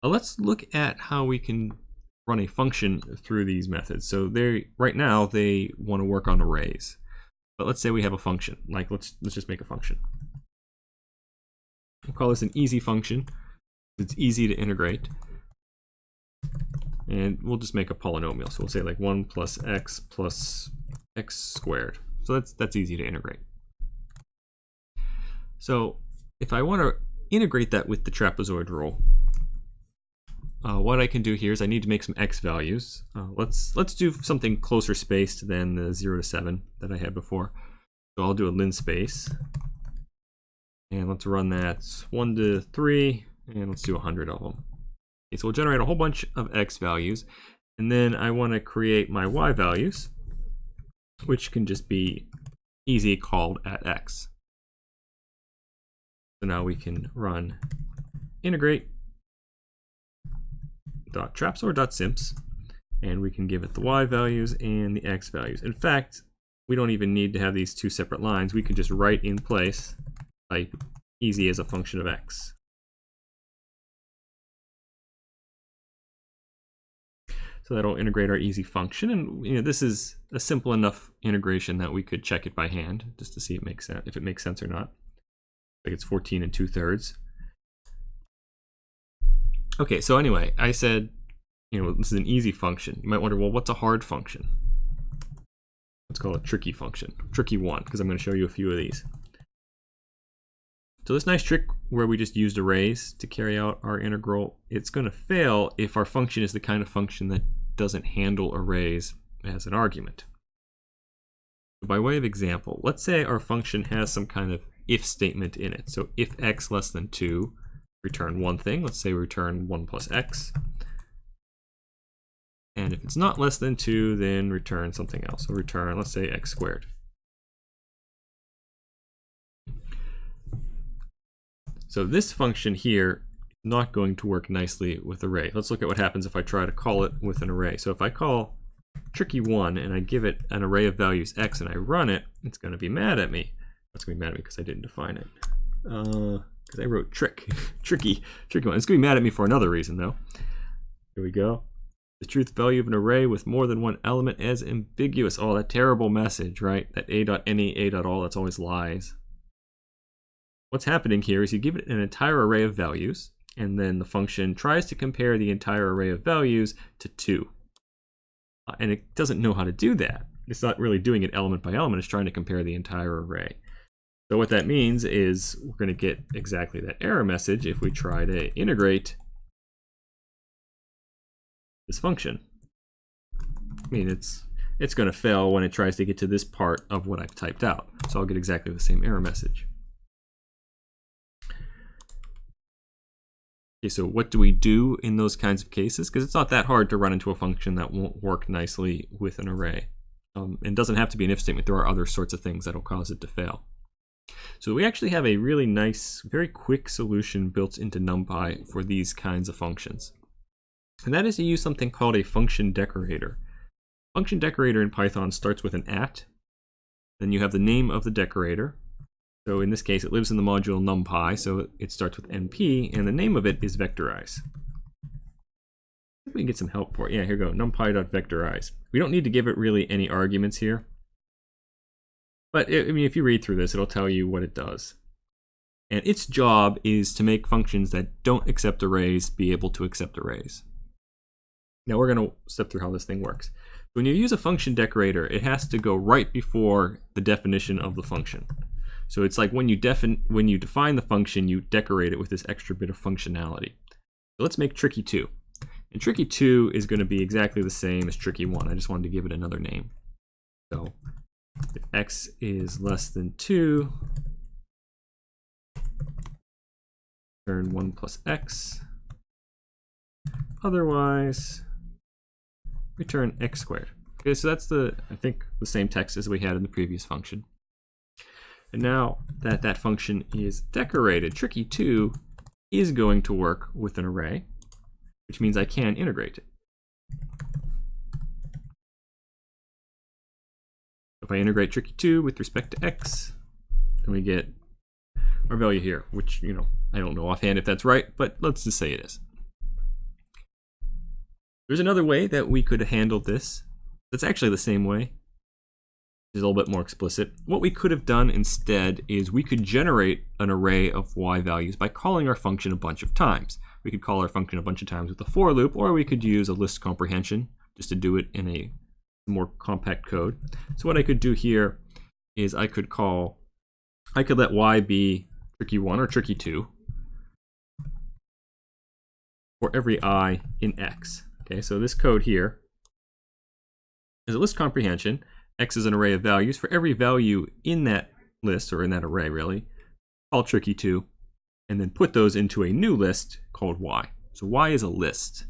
Let's look at how we can run a function through these methods. So right now they want to work on arrays. But let's say we have a function. Like let's just make a function. We'll call this an easy function. It's easy to integrate. And we'll just make a polynomial. So we'll say like 1 plus x squared. So that's easy to integrate. So if I want to integrate that with the trapezoid rule, what I can do here is I need to make some x values. Let's do something closer spaced than the 0 to 7 that I had before. So I'll do a linspace. And let's run that 1 to 3, and let's do 100 of them. Okay, so we'll generate a whole bunch of x values, and then I want to create my y values, which can just be easy called at x. So now we can run integrate .trapezoid.simps, and we can give it the y values and the x values. In fact, we don't even need to have these two separate lines. We can just write in place type easy as a function of x. So that'll integrate our easy function, and this is a simple enough integration that we could check it by hand just to see if it makes sense or not. Like it's 14 2/3. Okay, so anyway, I said, this is an easy function. You might wonder, well, what's a hard function? Let's call it a tricky function, tricky one, because I'm going to show you a few of these. So this nice trick where we just used arrays to carry out our integral, it's going to fail if our function is the kind of function that doesn't handle arrays as an argument. By way of example, let's say our function has some kind of if statement in it. So if x less than 2, return one thing. Let's say we return 1 plus x. And if it's not less than 2, then return something else. So return, let's say, x squared. So this function here is not going to work nicely with array. Let's look at what happens if I try to call it with an array. So if I call tricky1 and I give it an array of values x and I run it, it's going to be mad at me. It's going to be mad at me because I didn't define it. Because I wrote tricky one. It's going to be mad at me for another reason though. Here we go. The truth value of an array with more than one element is ambiguous. Oh, that terrible message, right? That a.any, a.all, that's always lies. What's happening here is you give it an entire array of values, and then the function tries to compare the entire array of values to 2. And it doesn't know how to do that. It's not really doing it element by element. It's trying to compare the entire array. So what that means is we're going to get exactly that error message if we try to integrate this function. I mean, it's going to fail when it tries to get to this part of what I've typed out. So I'll get exactly the same error message. Okay, so what do we do in those kinds of cases? Because it's not that hard to run into a function that won't work nicely with an array. It doesn't have to be an if statement. There are other sorts of things that will cause it to fail. So we actually have a really nice, very quick solution built into NumPy for these kinds of functions. And that is to use something called a function decorator. Function decorator in Python starts with an @ then you have the name of the decorator. So in this case, it lives in the module NumPy, so it starts with np, and the name of it is vectorize. We can get some help for it. Yeah, here we go, numpy.vectorize. We don't need to give it really any arguments here. But I mean, if you read through this, it'll tell you what it does. And its job is to make functions that don't accept arrays be able to accept arrays. Now we're going to step through how this thing works. When you use a function decorator, it has to go right before the definition of the function. So it's like when you define the function, you decorate it with this extra bit of functionality. So let's make tricky2. And tricky2 is going to be exactly the same as tricky1. I just wanted to give it another name. So if x is less than 2, return 1 plus x. Otherwise, return x squared. Okay, so that's I think the same text as we had in the previous function. And now that that function is decorated, tricky2 is going to work with an array, which means I can integrate it. If I integrate tricky2 with respect to x, then we get our value here, which, I don't know offhand if that's right, but let's just say it is. There's another way that we could handle this. That's actually the same way. It's a little bit more explicit. What we could have done instead is we could generate an array of y values by calling our function a bunch of times. We could call our function a bunch of times with a for loop, or we could use a list comprehension just to do it in a more compact code. So what I could do here is I could let y be tricky 1 or tricky 2 for every I in x. Okay, so this code here is a list comprehension. X is an array of values. For every value in that list, or in that array really, call tricky 2, and then put those into a new list called y. So y is a list.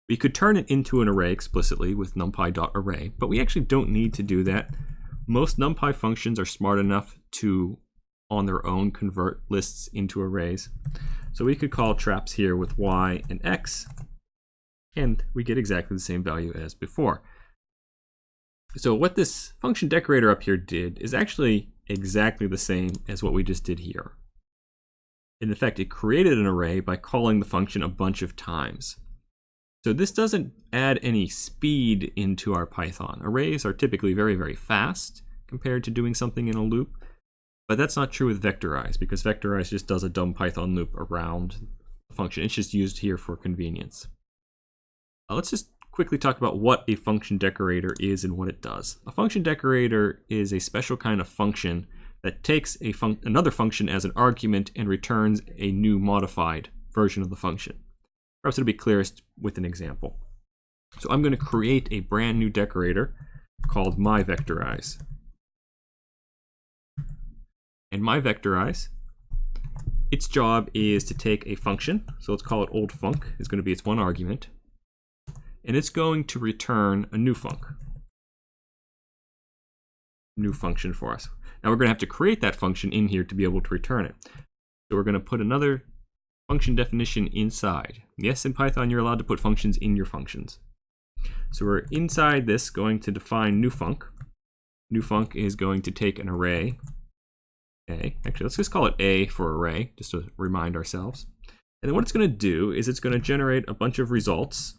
We could turn it into an array explicitly with numpy.array, but we actually don't need to do that. Most numpy functions are smart enough to, on their own, convert lists into arrays. So we could call traps here with y and x, and we get exactly the same value as before. So what this function decorator up here did is actually exactly the same as what we just did here. In effect, it created an array by calling the function a bunch of times. So this doesn't add any speed into our Python. Arrays are typically very, very fast compared to doing something in a loop, but that's not true with vectorize, because vectorize just does a dumb Python loop around the function. It's just used here for convenience. Let's just quickly talk about what a function decorator is and what it does. A function decorator is a special kind of function that takes another function as an argument and returns a new modified version of the function. Perhaps it'll be clearest with an example. So I'm going to create a brand new decorator called myVectorize. And myVectorize, its job is to take a function, so let's call it oldFunc, is going to be its one argument, and it's going to return a new function for us. Now we're going to have to create that function in here to be able to return it. So we're going to put another function definition inside. Yes, in Python you're allowed to put functions in your functions. So we're inside this going to define newfunc. Newfunc is going to take an array. A. Actually, let's just call it A for array, just to remind ourselves. And then what it's going to do is it's going to generate a bunch of results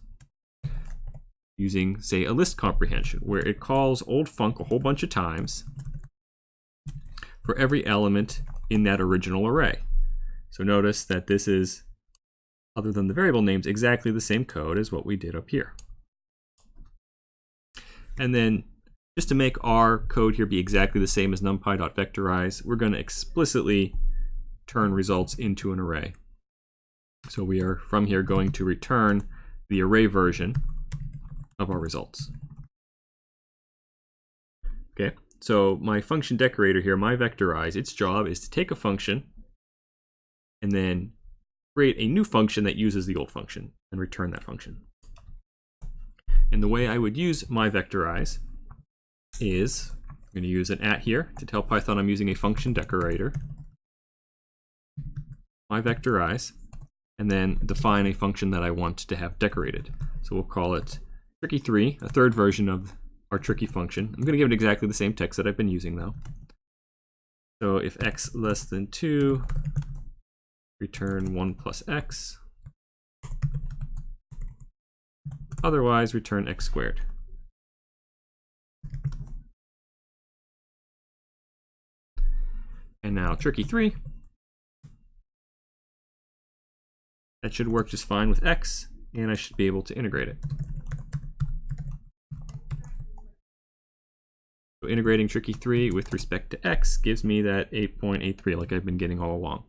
using, say, a list comprehension, where it calls oldfunc a whole bunch of times for every element in that original array. So notice that this is, other than the variable names, exactly the same code as what we did up here. And then, just to make our code here be exactly the same as numpy.vectorize, we're going to explicitly turn results into an array. So we are, from here, going to return the array version of our results. Okay, so my function decorator here, myVectorize, its job is to take a function and then create a new function that uses the old function and return that function. And the way I would use myVectorize is, I'm going to use an @ here to tell Python I'm using a function decorator, myVectorize, and then define a function that I want to have decorated. So we'll call it tricky3, a third version of our tricky function. I'm going to give it exactly the same text that I've been using though. So if x less than 2, return 1 plus x. Otherwise, return x squared. And now tricky 3. That should work just fine with x, and I should be able to integrate it. So integrating tricky 3 with respect to x gives me that 8.83 like I've been getting all along.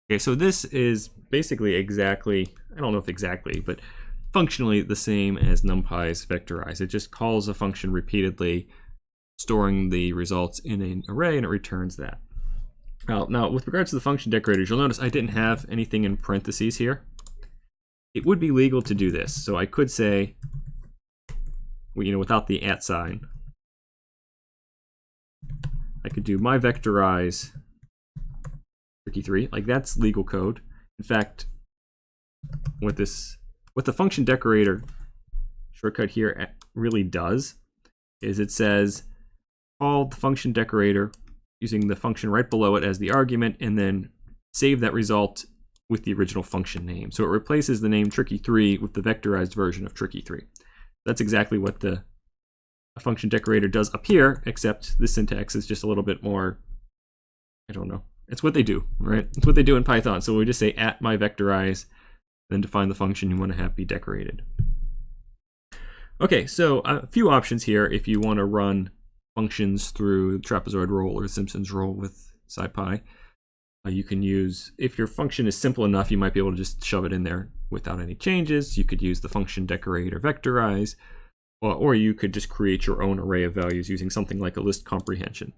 Okay, so this is basically exactly, I don't know if exactly, but functionally the same as NumPy's vectorize. It just calls a function repeatedly, storing the results in an array, and it returns that. Now, with regards to the function decorators, you'll notice I didn't have anything in parentheses here. It would be legal to do this, so I could say, without the @ sign, I could do myVectorize tricky 3, like that's legal code. In fact, what the function decorator shortcut here really does is it says call the function decorator using the function right below it as the argument, and then save that result with the original function name. So it replaces the name tricky3 with the vectorized version of tricky3. That's exactly what the function decorator does up here, except the syntax is just a little bit more, I don't know. It's what they do, right? It's what they do in Python. So we just say @myVectorize, then define the function you want to have be decorated. Okay, so a few options here if you want to run functions through the trapezoid rule or Simpsons rule with SciPy. You can use, if your function is simple enough, you might be able to just shove it in there without any changes. You could use the function decorate or vectorize, or you could just create your own array of values using something like a list comprehension.